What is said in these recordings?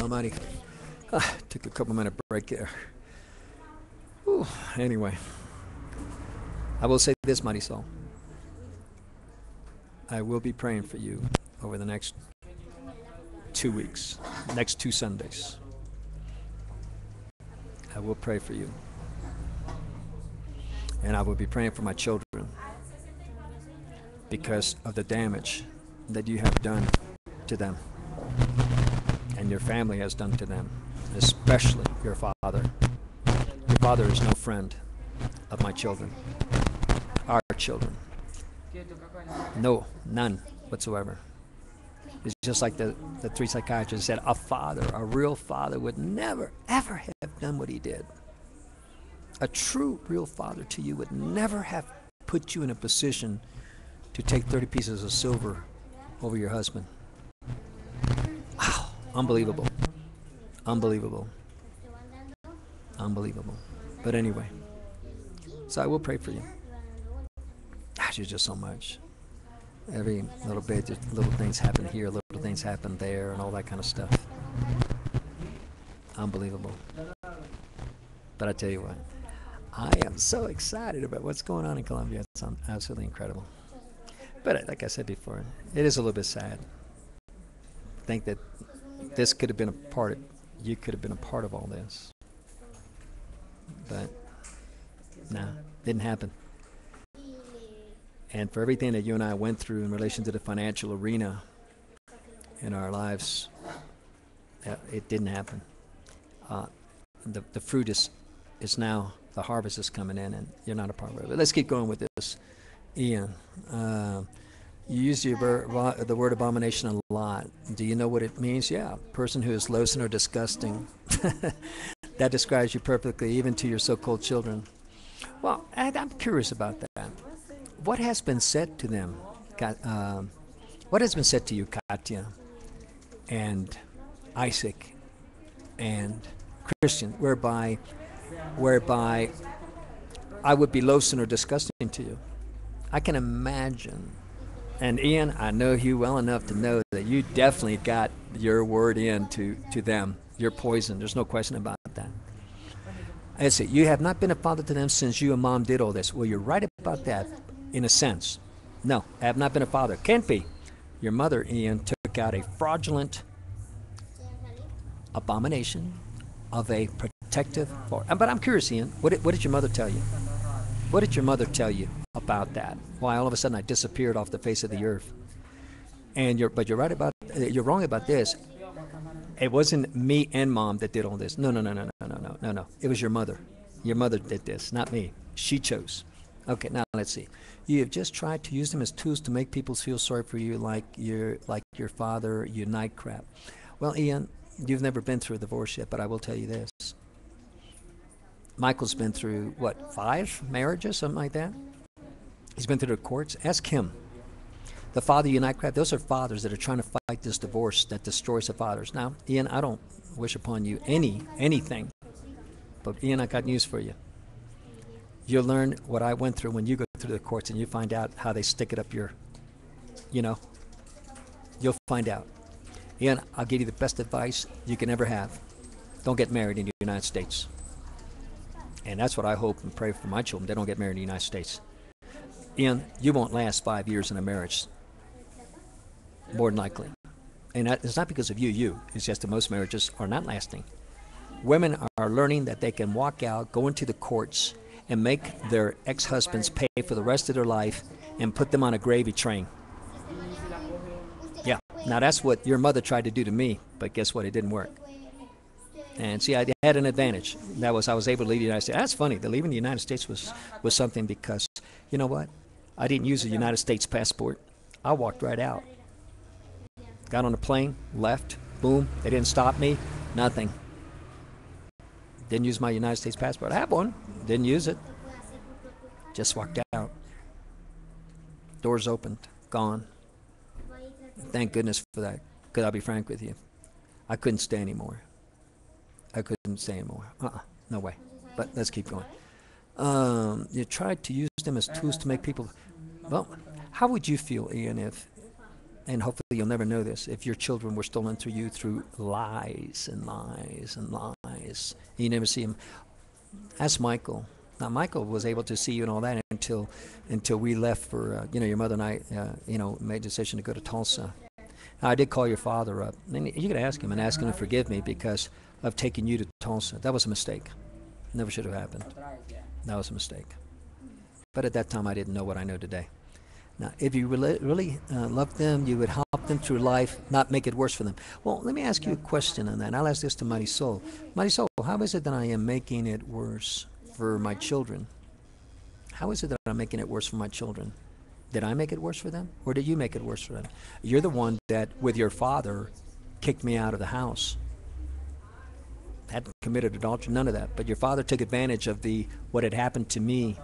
Almighty. Took a couple minute break there. Whew. Anyway, I will say this, Marisol. I will be praying for you over the next 2 weeks, next 2 Sundays. I will pray for you. And I will be praying for my children because of the damage that you have done to them and your family has done to them, especially your father. Your father is no friend of my children, our children. No, none whatsoever. It's just like the three psychiatrists said, a father, a real father would never, ever have done what he did. A true, real father to you would never have put you in a position to take 30 pieces of silver over your husband. Wow, unbelievable. Unbelievable. Unbelievable. But anyway, so I will pray for you. Gosh, there's just so much. Every little bit, just little things happen here, little things happen there, and all that kind of stuff. Unbelievable. But I tell you what, I am so excited about what's going on in Colombia. It's absolutely incredible. But like I said before, it is a little bit sad. I think that this could have been a part of, you could have been a part of all this. But no, didn't happen. And for everything that you and I went through in relation to the financial arena in our lives, it didn't happen. The fruit is now, the harvest is coming in, and you're not a part of it. But let's keep going with this. Ian, you use the word abomination a lot. Do you know what it means? Yeah, person who is loathsome or disgusting. That describes you perfectly, even to your so-called children. Well, I'm curious about that. What has been said to them? What has been said to you, Katya, and Isaac, and Christian, whereby I would be loathsome or disgusting to you? I can imagine. And Ian, I know you well enough to know that you definitely got your word in to them. You're poison. There's no question about that. I say, you have not been a father to them since you and mom did all this. Well, you're right about that. In a sense, no, I have not been a father. Can't be. Your mother, Ian, took out a fraudulent abomination of a protective father. But I'm curious, Ian, what did your mother tell you? What did your mother tell you about that? Why all of a sudden I disappeared off the face of the earth? And you're wrong about this. It wasn't me and mom that did all this. No. It was your mother. Your mother did this, not me. She chose. Okay, now let's see. You have just tried to use them as tools to make people feel sorry for you, like your father, you night crap. Well, Ian, you've never been through a divorce yet, but I will tell you this. Michael's been through, 5 marriages, something like that? He's been through the courts. Ask him. The father, you night crap, those are fathers that are trying to fight this divorce that destroys the fathers. Now, Ian, I don't wish upon you anything, but Ian, I got news for you. You'll learn what I went through when you go through the courts and you find out how they stick it up your, you'll find out. Ian, I'll give you the best advice you can ever have. Don't get married in the United States. And that's what I hope and pray for my children. They don't get married in the United States. Ian, you won't last 5 years in a marriage, more than likely. And it's not because of you. It's just that most marriages are not lasting. Women are learning that they can walk out, go into the courts, and make their ex-husbands pay for the rest of their life and put them on a gravy train. Yeah, now that's what your mother tried to do to me, but guess what? It didn't work. And see, I had an advantage. That was I was able to leave the United States. That's funny. The leaving the United States was something because, you know what? I didn't use a United States passport. I walked right out. Got on a plane, left, boom. They didn't stop me, nothing. Didn't use my United States passport. I have one. Didn't use it. Just walked out. Doors opened. Gone. Thank goodness for that. Because I'll be frank with you. I couldn't stay anymore. No way. But let's keep going. You tried to use them as tools to make people... Well, how would you feel, Ian, and hopefully you'll never know this, if your children were stolen through you through lies and lies and lies, and you never see them. Ask Michael. Now, Michael was able to see you and all that until we left for, your mother and I, made the decision to go to Tulsa. Now, I did call your father up. And you can ask him to forgive me because of taking you to Tulsa. That was a mistake. Never should have happened. That was a mistake. But at that time, I didn't know what I know today. Now, if you really loved them, you would help them through life, not make it worse for them. Well, let me ask you a question on that. And I'll ask this to Marisol. Marisol, how is it that I am making it worse for my children? How is it that I'm making it worse for my children? Did I make it worse for them, or did you make it worse for them? You're the one that, with your father, kicked me out of the house. Hadn't committed adultery, none of that. But your father took advantage of what had happened to me.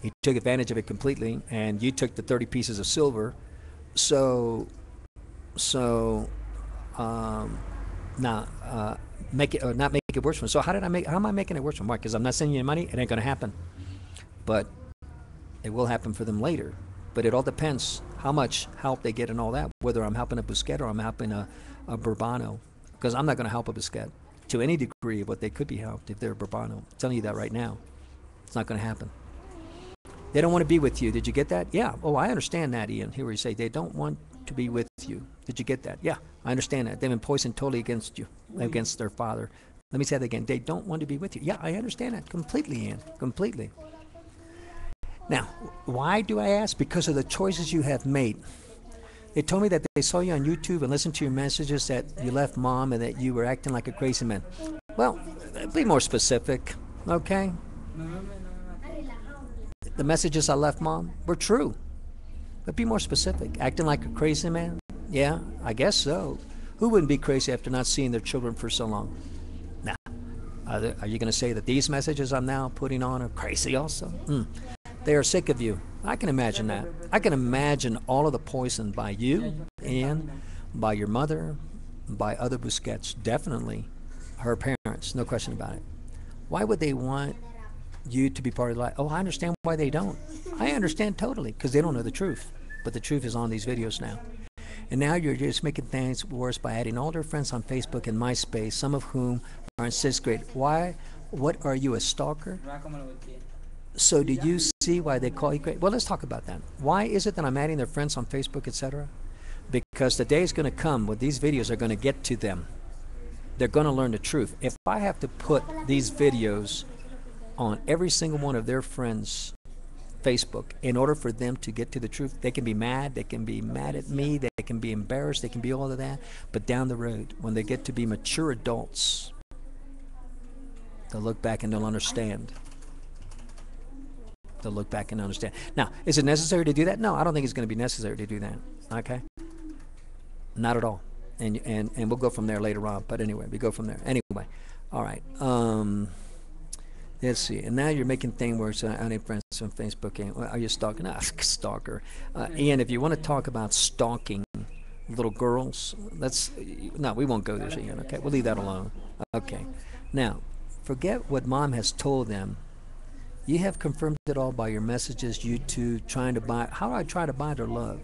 He took advantage of it completely, and you took the 30 pieces of silver. So now make it or not make it worse for him. So how am I making it worse for him? Why? Because I'm not sending you money. It ain't going to happen. But it will happen for them later. But it all depends how much help they get and all that. Whether I'm helping a Busquets or I'm helping a Bourbano, because I'm not going to help a Busquets to any degree of what they could be helped if they're a Bourbano. I'm telling you that right now. It's not going to happen. They don't want to be with you. Did you get that? Yeah. Oh, I understand that, Ian. Here we say they don't want to be with you. Did you get that? Yeah, I understand that. They've been poisoned totally against you, against their father. Let me say that again. They don't want to be with you. Yeah, I understand that completely, Ian. Completely. Now, why do I ask? Because of the choices you have made. They told me that they saw you on YouTube and listened to your messages that you left mom and that you were acting like a crazy man. Well, be more specific, okay? The messages I left mom were true. But be more specific. Acting like a crazy man? Yeah, I guess so. Who wouldn't be crazy after not seeing their children for so long? Nah. Are you going to say that these messages I'm now putting on are crazy also? They are sick of you. I can imagine that. I can imagine all of the poison by you and by your mother, by other Busquets, definitely her parents, no question about it. Why would they want you to be part of the life? Oh, I understand why they don't. I understand totally, because they don't know the truth. But the truth is on these videos now. And now you're just making things worse by adding all their friends on Facebook and MySpace, some of whom are in 6th grade. Why? What, are you a stalker? So do you see why they call you crazy? Well, let's talk about that. Why is it that I'm adding their friends on Facebook, etc.? Because the day is going to come when these videos are going to get to them. They're going to learn the truth. If I have to put these videos on every single one of their friends' Facebook in order for them to get to the truth, they can be mad at me, they can be embarrassed, they can be all of that, but down the road, when they get to be mature adults, they'll look back and they'll understand. They'll look back and understand. Now, is it necessary to do that? No, I don't think it's going to be necessary to do that. Okay? Not at all. And we'll go from there later on. But anyway, we go from there. Anyway, all right. Let's see. And now you're making things worse. I need friends on Facebook. Are you stalking? Stalker. Ian, if you want to talk about stalking little girls, no, we won't go there, Ian. Okay, we'll leave that alone. Okay. Now, forget what mom has told them. You have confirmed it all by your messages, YouTube, trying to buy. How do I try to buy their love?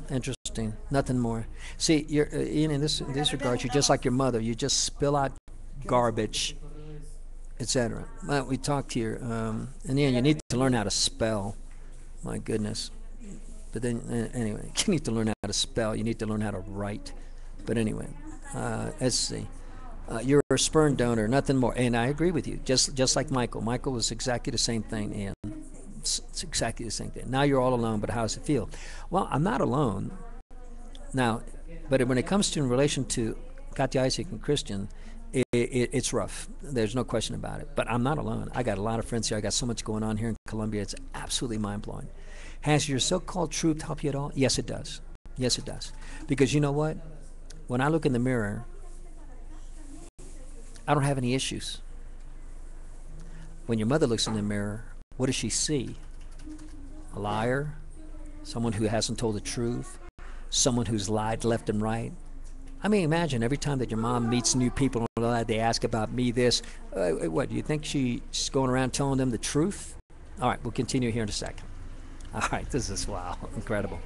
Interesting. Nothing more. See, you're Ian, in this regard, you're just like your mother. You just spill out garbage, etc. Well, we talked here, and Ian, you need to learn how to spell. My goodness. But then, anyway, you need to learn how to spell. You need to learn how to write. But anyway, let's see. You're a sperm donor, nothing more. And I agree with you, just like Michael. Michael was exactly the same thing, and it's exactly the same thing. Now you're all alone, but how does it feel? Well, I'm not alone. Now, but when it comes to in relation to Katya, Isaac, and Christian, it's rough. There's no question about it. But I'm not alone. I got a lot of friends here. I got so much going on here in Colombia. It's absolutely mind-blowing. Has your so-called truth helped you at all? Yes, it does. Yes, it does. Because you know what? When I look in the mirror, I don't have any issues. When your mother looks in the mirror, what does she see? A liar? Someone who hasn't told the truth? Someone who's lied left and right? I mean, imagine every time that your mom meets new people, they ask about me this. What, do you think she's going around telling them the truth? All right, we'll continue here in a second. All right, this is, wow, incredible.